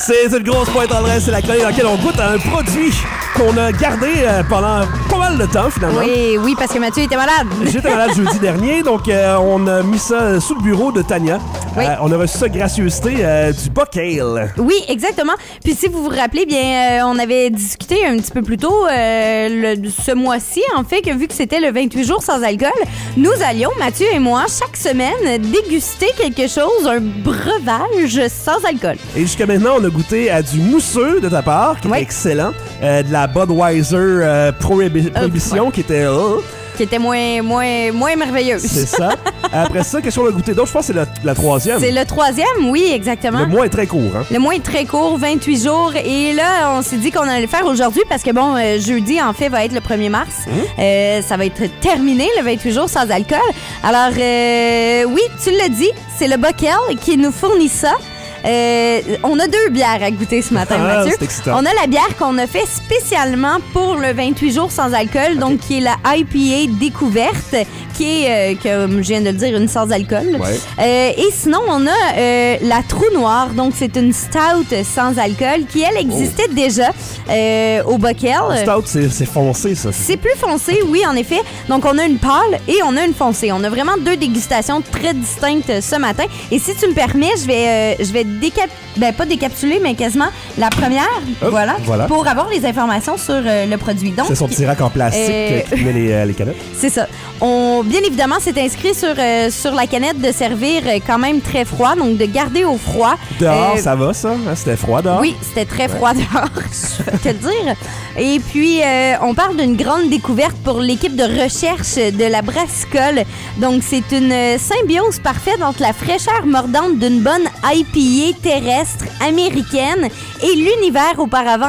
C'est une grosse pointe en l'air, c'est la chronique dans laquelle on goûte à un produit qu'on a gardé pendant pas mal de temps, finalement. Oui, parce que Mathieu était malade. J'étais malade jeudi dernier, donc on a mis ça sous le bureau de Tania. Oui. On a reçu ça gracieuseté du Buck Ale. Oui, exactement. Puis si vous vous rappelez, bien, on avait discuté un petit peu plus tôt ce mois-ci, en fait, que vu que c'était le 28 jours sans alcool, nous allions, Mathieu et moi, chaque semaine, déguster quelque chose, un breuvage sans alcool. Et jusqu'à maintenant, on a goûté à du mousseux de ta part, qui était excellent, de la Budweiser Prohibition, qui était... Qui était moins merveilleuse. C'est ça. Après ça, qu'est-ce qu'on a goûté d'autre? Je pense que c'est la troisième. C'est le troisième, oui, exactement. Le mois est très court, hein? Le mois est très court, 28 jours. Et là, on s'est dit qu'on allait le faire aujourd'hui parce que, bon, jeudi, en fait, va être le 1er mars. Ça va être terminé, le 28 jours sans alcool. Alors, oui, tu l'as dit, c'est le Buck Ale qui nous fournit ça. On a 2 bières à goûter ce matin, Mathieu. C'est excitant. On a la bière qu'on a fait spécialement pour le 28 jours sans alcool, donc qui est la IPA découverte, qui est, comme je viens de le dire, une sans alcool. Ouais. Et sinon, on a la Trou Noire, donc c'est une stout sans alcool qui, elle, existait déjà au Buck Ale. Stout, c'est foncé, ça. C'est plus foncé, oui, en effet. Donc, on a une pâle et on a une foncée. On a vraiment 2 dégustations très distinctes ce matin. Et si tu me permets, je vais pas décapsuler, mais quasiment la première, voilà, pour avoir les informations sur le produit. Donc, c'est son petit rack en plastique qui met les canettes. C'est ça. Bien évidemment, c'est inscrit sur la canette de servir quand même très froid, donc de garder au froid. Dehors, ça va, ça? Hein, c'était froid dehors? Oui, c'était très froid dehors, je vais te le dire. Et puis, on parle d'une grande découverte pour l'équipe de recherche de la brassicole. Donc, c'est une symbiose parfaite entre la fraîcheur mordante d'une bonne IPA terrestre américaine et l'univers auparavant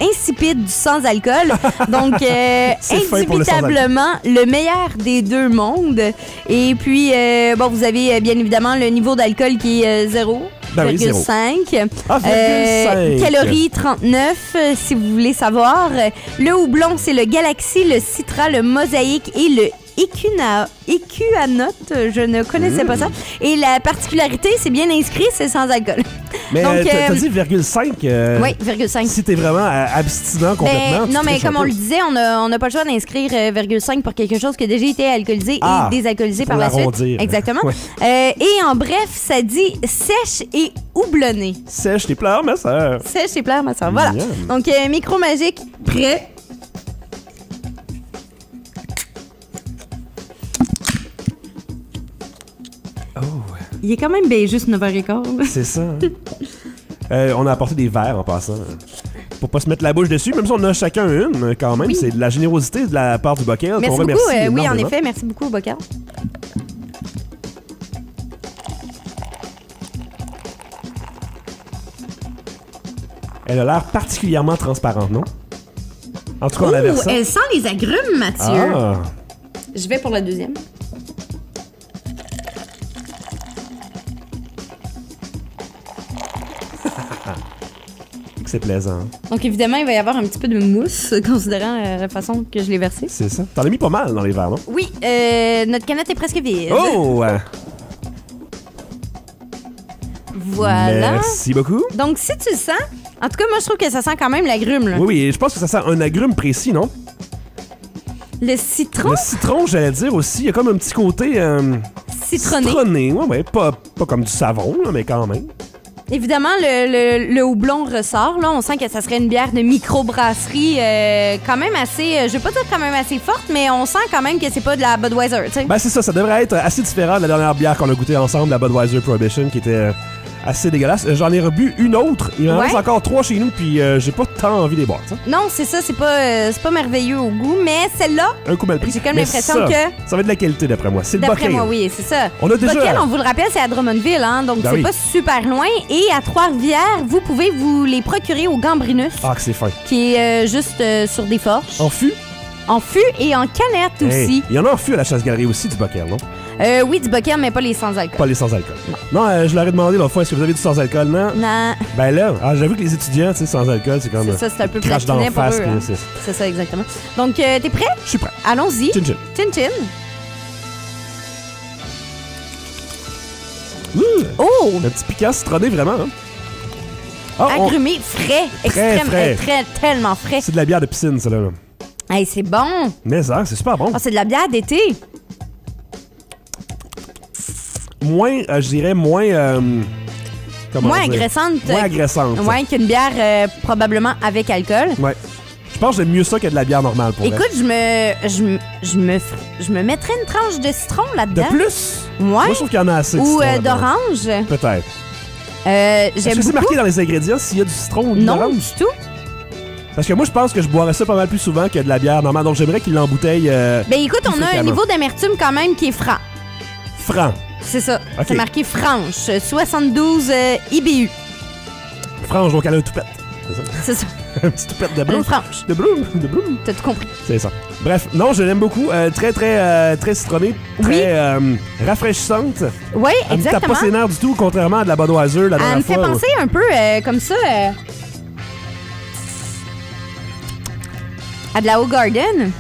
insipide du sans-alcool. Donc, indubitablement, le meilleur des 2 mondes. Et puis, vous avez bien évidemment le niveau d'alcool qui est 0. Ben oui, 0,5. Ah, 0,5. Calories 39, si vous voulez savoir. Le houblon, c'est le Galaxy, le Citra, le Mosaïque et le Écuanote. Je ne connaissais pas ça. Et la particularité, c'est bien inscrit, c'est sans alcool. Mais t'as dit 0,5. Oui, 0,5. Si t'es vraiment abstinent complètement. Non, mais comme on le disait, on n'a pas le choix d'inscrire 0,5 pour quelque chose qui a déjà été alcoolisé et désalcoolisé par la suite. Exactement. Ouais. Et en bref, ça dit sèche et houblonné. Sèche tes pleurs, ma soeur. Sèche tes pleurs, ma soeur. Voilà. Donc, micro magique, prêt. Il est quand même bien juste 9h15. C'est ça. On a apporté des verres en passant. Pour pas se mettre la bouche dessus, même si on a chacun une, quand même. Oui. C'est de la générosité de la part du Buck Ale. Merci beaucoup. Oui, en effet, merci beaucoup, Buck Ale. Elle a l'air particulièrement transparente, non? En tout cas, on la verse. Elle sent les agrumes, Mathieu. Ah. Je vais pour la deuxième. C'est plaisant. Donc, évidemment, il va y avoir un petit peu de mousse, considérant la façon que je l'ai versé. C'est ça. T'en as mis pas mal dans les verres, non? Oui. Notre canette est presque vide. Oh! Voilà. Merci beaucoup. Donc, si tu le sens... En tout cas, moi, je trouve que ça sent quand même l'agrume, là. Oui, je pense que ça sent un agrume précis, non? Le citron? Le citron, j'allais dire aussi. Il y a comme un petit côté... citronné. Citronné, ouais. Pas comme du savon, là, mais quand même. Évidemment, le houblon ressort. Là, on sent que ça serait une bière de microbrasserie quand même assez... je vais pas dire quand même assez forte, mais on sent quand même que c'est pas de la Budweiser, tu sais. Ben, c'est ça. Ça devrait être assez différent de la dernière bière qu'on a goûtée ensemble, la Budweiser Prohibition, qui était assez dégueulasse. J'en ai rebu une autre. Il en reste encore 3 chez nous, puis j'ai pas tant envie de les boire, t'sais. Non, c'est ça. C'est pas merveilleux au goût, mais celle-là... Un coup mal pris. J'ai comme l'impression que... Ça va être de la qualité, d'après moi. C'est le Buck Ale. D'après moi, oui, c'est ça. On a déjà... Buck Ale, on vous le rappelle, c'est à Drummondville, hein, donc c'est pas super loin. Et à Trois-Rivières, vous pouvez vous les procurer au Gambrinus. Ah, que c'est fin. Qui est juste sur des forges. En fût? En fût et en canette aussi. Il y en a en fût à la chasse-galerie aussi, du Buck Ale, non? Oui, du Buck Ale, mais pas les sans-alcool. Pas les sans-alcool. Non, je leur ai demandé l'autre fois, est-ce que vous avez du sans-alcool? Non. Non. Ben là, j'avoue que les étudiants, tu sais, sans-alcool, c'est comme... C'est ça, c'est un peu crache d'en face. Eux, hein. C'est ça, exactement. Donc, t'es prêt? Je suis prêt. Allons-y. Chin-chin. Chin-chin. Oh! Un petit piquant citronné, vraiment, hein? Agrumé, frais, extrême, frais. tellement frais. C'est de la bière de piscine, ça, là. Hey, c'est bon. Mais ça, c'est super bon. Oh, c'est de la bière d'été. Moins, je dirais, moins... comment Moins dire? agressante. Moins agressante. Ouais, qu'une bière probablement avec alcool. Ouais. Je pense que j'aime mieux ça que de la bière normale, pour Écoute, je me mettrais une tranche de citron vrai. là-dedans. De plus? Ouais. Moi, je trouve qu'il y en a assez. de Ou citron là-dedans. d'orange. Peut-être. J'aime Est-ce que c'est beaucoup. marqué dans les ingrédients s'il y a du citron ou de Non, l'orange? du tout. Parce que moi, je pense que je boirais ça pas mal plus souvent que de la bière normale. Donc, j'aimerais qu'il l'embouteille Ben écoute, on a un fréquemment. niveau d'amertume quand même qui est franc. franc. C'est ça. Ok. C'est marqué franche. 72 IBU. Franche, donc elle a un toupette. C'est ça? C'est ça. Un petit toupette de Une bloom. franche. De bloom. De bloom. T'as tout compris. C'est ça. Bref, non, je l'aime beaucoup. Très citronnée. Très rafraîchissante. Oui, Elle me tape exactement. pas ses nerfs du tout, contrairement à de la Budweiser la Elle dernière me fait fois. penser un peu comme ça à de la O'Garden.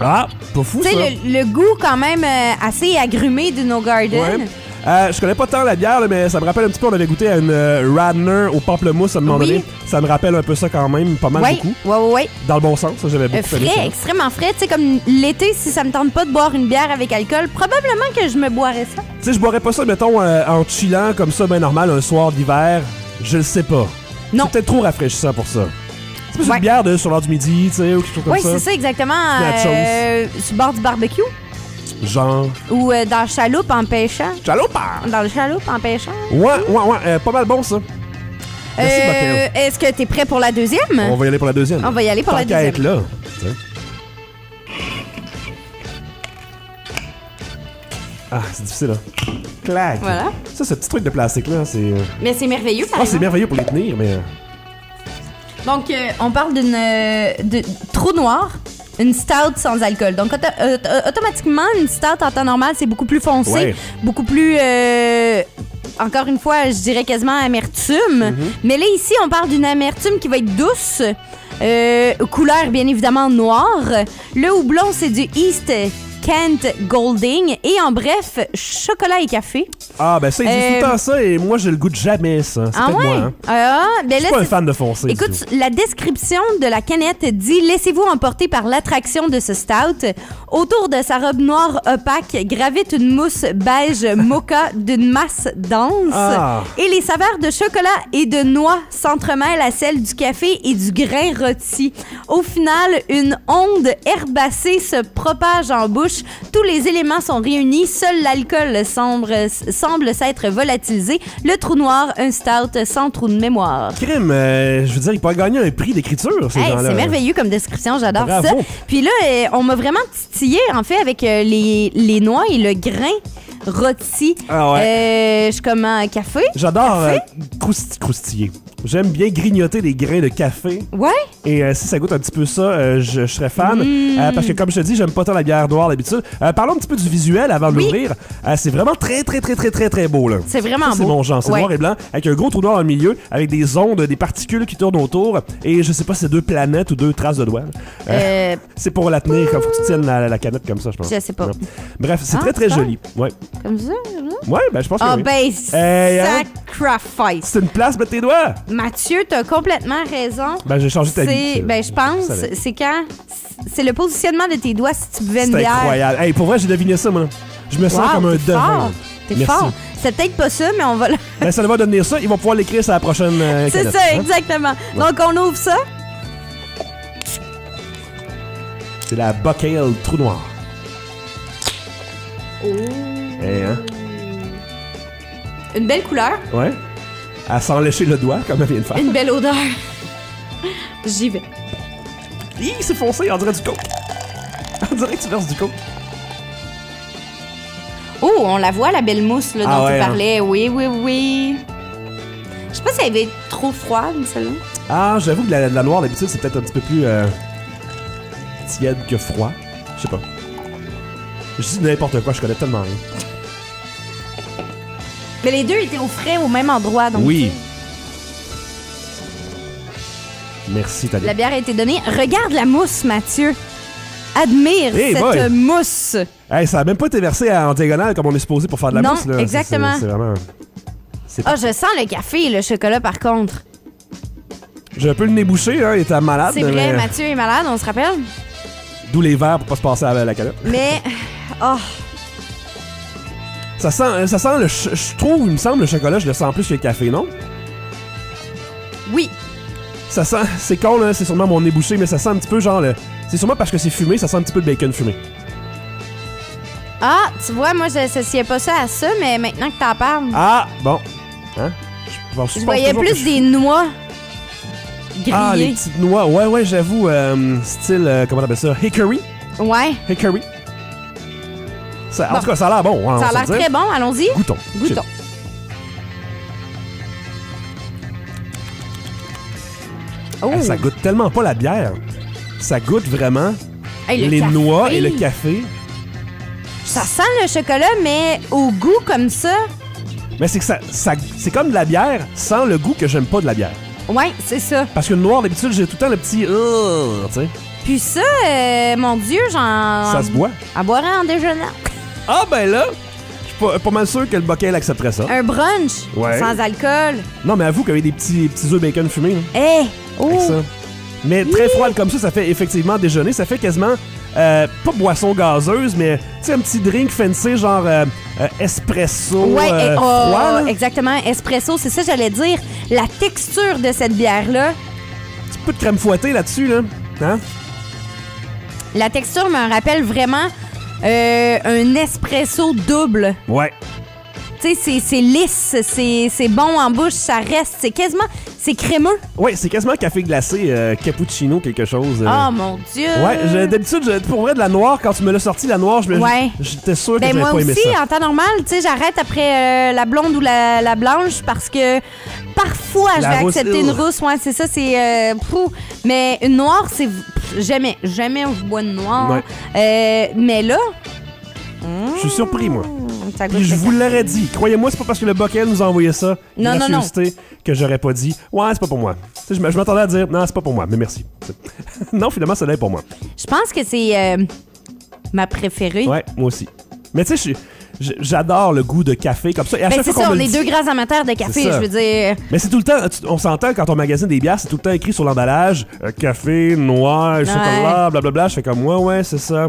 Ah, pas fou, Tu ça. sais, le goût quand même assez agrumé d'une O'Garden. Ouais. Je connais pas tant la bière, là, mais ça me rappelle un petit peu, on avait goûté à une Radler au pamplemousse à un moment Oui. donné. Ça me rappelle un peu ça quand même, pas mal Oui, beaucoup. oui. Dans le bon sens, ça, j'avais beaucoup aimé ça. Frais, extrêmement frais. Tu sais, comme l'été, si ça me tente pas de boire une bière avec alcool, probablement que je me boirais ça. Tu sais, je boirais pas ça, mettons, en chillant comme ça, ben normal, un soir d'hiver. Je le sais pas. Non. C'est peut-être trop rafraîchissant pour ça. C'est plus Ouais. une bière de sur l'heure du midi, tu sais, ou quelque chose comme Oui, ça. c'est ça, exactement. Nachos. Sur le bord du barbecue Genre. ou dans le chaloupe en pêchant. Chaloupa! Dans le chaloupe en pêchant. Ouais, pas mal bon ça. Merci, Bacchel. Est-ce que t'es prêt pour la deuxième? On va y aller pour la deuxième. On va y aller pour Tant la qu'à deuxième. être là. tu sais. Ah, c'est difficile, hein. Clac. Voilà. Ça, ce petit truc de plastique-là, c'est... Mais c'est merveilleux, par Ah, c'est exemple. merveilleux pour les tenir, mais... Donc, on parle d'une de trou noir, une stout sans alcool. Donc, automatiquement, une stout en temps normal, c'est beaucoup plus foncé, Ouais. beaucoup plus... encore une fois, je dirais quasiment amertume. Mais là, ici, on parle d'une amertume qui va être douce. Couleur, bien évidemment, noire. Le houblon, c'est du East Kent Golding. Et en bref, chocolat et café. Ah, ben ça, ils disent tout le temps ça, et moi, j'ai le goût de jamais ça. C'est Ah peut-être ouais? moi, hein. Ben Je suis là, pas un c'est- fan de foncé. Écoute, du tout. la description de la canette dit « Laissez-vous emporter par l'attraction de ce stout. Autour de sa robe noire opaque gravite une mousse beige mocha d'une masse dense. Ah. Et les saveurs de chocolat et de noix s'entremêlent à celles du café et du grain rôti. Au final, une onde herbacée se propage en bouche. Tous les éléments sont réunis. Seul l'alcool semble s'être volatilisé. Le trou noir, un stout sans trou de mémoire. » Crime, je veux dire, ils pourraient gagner un prix d'écriture, ces Hey, gens-là. c'est merveilleux comme description, j'adore Bravo. ça. Puis là, on m'a vraiment titillé, en fait, avec les noix et le grain rôti. Ah ouais. Je suis comme un café. J'adore croustiller. J'aime bien grignoter des grains de café. Ouais. Et si ça goûte un petit peu ça, je serais fan. Parce que comme je te dis, j'aime pas tant la bière noire d'habitude. Parlons un petit peu du visuel avant de Oui. l'ouvrir. C'est vraiment très beau là. C'est vraiment Ça, beau. C'est mon genre. C'est Ouais. noir et blanc avec un gros trou noir au milieu, avec des ondes, des particules qui tournent autour. Et je sais pas si c'est 2 planètes ou 2 traces de doigts. C'est pour la tenir, comme faut que tu tiennes la canette comme ça, je pense. Je sais pas. Ouais. Bref, c'est Ah, très ça? joli. Ouais. Comme ça, Ouais, ben je pense que Ah oui. ben, Hey, hein? sacrifice. C'est une place, mettre tes doigts. Mathieu, t'as complètement raison. Ben j'ai changé ta vie. C'est, ben, je pense, savais. c'est quand... C'est le positionnement de tes doigts si tu buvais une C'est bière. incroyable. Hey, pour vrai, j'ai deviné ça, moi. Je me sens Wow, comme un t'es devin. fort. T'es Merci. fort. C'est peut-être pas ça, mais on va... Ben, ça va devenir ça. Ils vont pouvoir l'écrire sur la prochaine C'est canette, ça, hein? exactement. Donc, on ouvre ça. C'est la Buckale Trou Noir. Hey, hein? Une belle couleur, Ouais. À s'en lécher le doigt, comme elle vient de faire. une belle odeur. J'y vais. Hi, c'est foncé, on dirait du coke. On dirait que tu verses du coke. Oh, on la voit, la belle mousse là, Ah dont ouais, tu parlais. Oui. Je sais pas si elle va être trop froide, celle-là. Ah, j'avoue que la noire, d'habitude, c'est peut-être un petit peu plus tiède que froid. Je sais pas. Je dis n'importe quoi, je connais tellement rien. Mais les deux étaient au frais au même endroit. Donc, Oui. tu sais, Merci, Thalia. la bière a été donnée. Regarde la mousse, Mathieu. Admire Hey, cette boy. mousse. Hey, ça a même pas été versé en diagonale comme on est supposé pour faire de la Non, mousse, là. exactement. C'est vraiment... Ah, je sens le café et le chocolat, par contre. J'ai un peu le nez bouché, hein, il était malade. C'est vrai, Mathieu est malade, on se rappelle. D'où les verres pour pas se passer à la calotte. Mais, oh, Ça sent je trouve, il me semble, le chocolat, je le sens plus que le café, non? oui. Ça sent, c'est con, là, c'est sûrement mon nez bouché, mais ça sent un petit peu genre c'est sûrement parce que c'est fumé, ça sent un petit peu le bacon fumé. Ah, tu vois, moi, j'associais pas ça à ça, mais maintenant que t'en parles, Ah, bon. Hein? je voyais plus des noix grillées. Ah, les petites noix. Ouais, j'avoue, style, comment t'appelles ça? Hickory? Ouais. Hickory. Ça, Bon. En tout cas, ça a l'air bon. Hein, Ça a on l'air va se dire. très bon, allons-y. Goûtons. Goûtons. Oh. Ah, ça goûte tellement pas la bière. Ça goûte vraiment Hey, le les café. noix et le café. Ça sent le chocolat, mais au goût comme ça, Mais c'est que ça c'est comme de la bière sans le goût que j'aime pas de la bière. ouais, c'est ça. Parce que le noir, d'habitude, j'ai tout le temps le petit... tu sais. Puis ça, mon Dieu, Ça se boit. À boire en déjeunant. Ah, ben là, je suis pas mal sûr que le Bockel accepterait ça. Un brunch, Ouais. sans alcool. Non, mais avoue qu'il y avait des petits œufs bacon fumés, là, Eh! Oh! avec ça. Mais très froide comme ça fait effectivement déjeuner. Ça fait quasiment, pas boisson gazeuse, mais tu sais, un petit drink fancy, genre espresso Ouais, froid, là. exactement. Espresso, c'est ça que j'allais dire. La texture de cette bière-là, Un petit peu de crème fouettée là-dessus, là. Hein? la texture me rappelle vraiment un espresso double. Ouais. Tu sais, c'est lisse, c'est bon en bouche, ça reste, c'est crémeux. Ouais, c'est quasiment café glacé, cappuccino, quelque chose. Oh mon Dieu! Ouais, d'habitude, pour vrai, de la noire, quand tu me l'as sorti, la noire, Ouais. j'étais sûr que Ben j'avais moi pas aimé aussi, ça. en temps normal, tu sais, j'arrête après la blonde ou la blanche parce que parfois je La vais rousse, accepter une rousse. Ouais, c'est ça, c'est fou. Mais une noire, c'est jamais je bois une noire. Mais là, Je suis surpris, moi. ça goûte Puis je le vous café. l'aurais dit. Croyez-moi, c'est pas parce que le Bockel nous a envoyé ça, Non, non, gracieuseté, que j'aurais pas dit « Ouais, c'est pas pour moi ». Tu sais, je m'attendais à dire « Non, c'est pas pour moi, mais merci ». Non, finalement, ça l'est pour moi. Je pense que c'est ma préférée. Ouais, moi aussi. Mais tu sais, j'adore le goût de café comme ça. Et à Ben chaque c'est fois ça, qu'on on me est le deux dit- grands amateurs de café, C'est ça. je veux dire. Mais c'est tout le temps, on s'entend quand on magasine des bières, c'est tout le temps écrit sur l'emballage café, noir, chocolat, blablabla. Je fais comme ouais, c'est ça.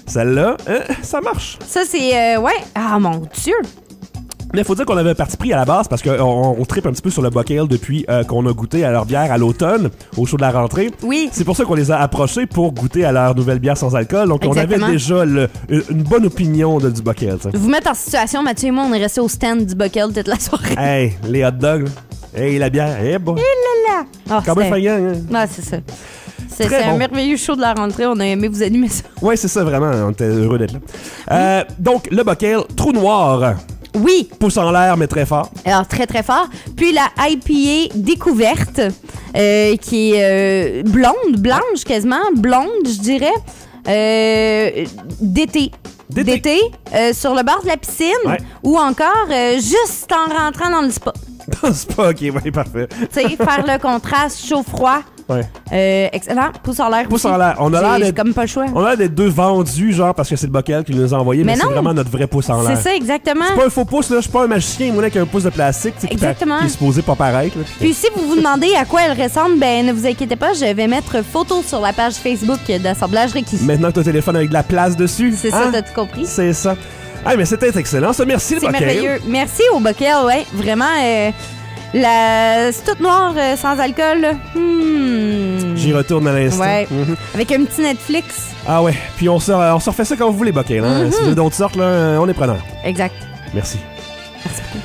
Celle-là, ça marche. Ça, c'est. Ouais. Ah, mon Dieu! Mais il faut dire qu'on avait un parti pris à la base parce qu'on tripe un petit peu sur le Bockel depuis qu'on a goûté à leur bière à l'automne, au show de la rentrée. Oui. C'est pour ça qu'on les a approchés pour goûter à leur nouvelle bière sans alcool. Donc Exactement. on avait déjà une bonne opinion du Bockel. T'sais. Vous mettre en situation, Mathieu et moi, on est restés au stand du Bockel toute la soirée. Hey, les hot dogs, là. Hey, la bière, hey boy. Ah, Quand même c'était- faillant, hein? Ouais, c'est ça. C'est Très un bon. merveilleux show de la rentrée. On a aimé vous animer ça. Ouais, c'est ça, vraiment. On était heureux d'être là. Donc, le Bockel, trou noir. Oui. Pouce en l'air, mais très fort. Alors, très, très fort. Puis la IPA découverte, qui est blanche quasiment, blonde, je dirais, d'été. D'été. Sur le bord de la piscine, Ouais. ou encore juste en rentrant dans le spa. C'est pas ok, ouais, parfait. Tu sais, faire le contraste chaud-froid. Ouais. Excellent. Pouce en l'air. Pouce aussi. en l'air. On a l'air J'ai d'être- comme pas le choix. On a des deux vendus, genre, parce que c'est le Bockel qui nous a envoyé, mais Mais c'est non. vraiment notre vrai pouce en C'est l'air. ça, exactement. C'est pas un faux pouce, là. Je suis pas un magicien, moi, avec un pouce de plastique, tu sais, Exactement. qui est supposé pas paraître, là. Puis si vous vous demandez à quoi elle ressemble, ben ne vous inquiétez pas, je vais mettre photo sur la page Facebook d'Assemblage Requis. Maintenant que tu as un téléphone avec de la place dessus. C'est ça, t'as tout compris? C'est ça. Ah, mais c'était excellent, ça. Merci, le C'est Bockel. merveilleux. Merci au Bockel, ouais. Vraiment, c'est toute noire, sans alcool. Là. J'y retourne à l'instant. Ouais. Mhm. Avec un petit Netflix. Ah ouais, puis on se refait ça quand vous voulez, Bockel. Hein? Si vous voulez d'autres sortes, là, on est preneurs. Exact. Merci. Merci beaucoup.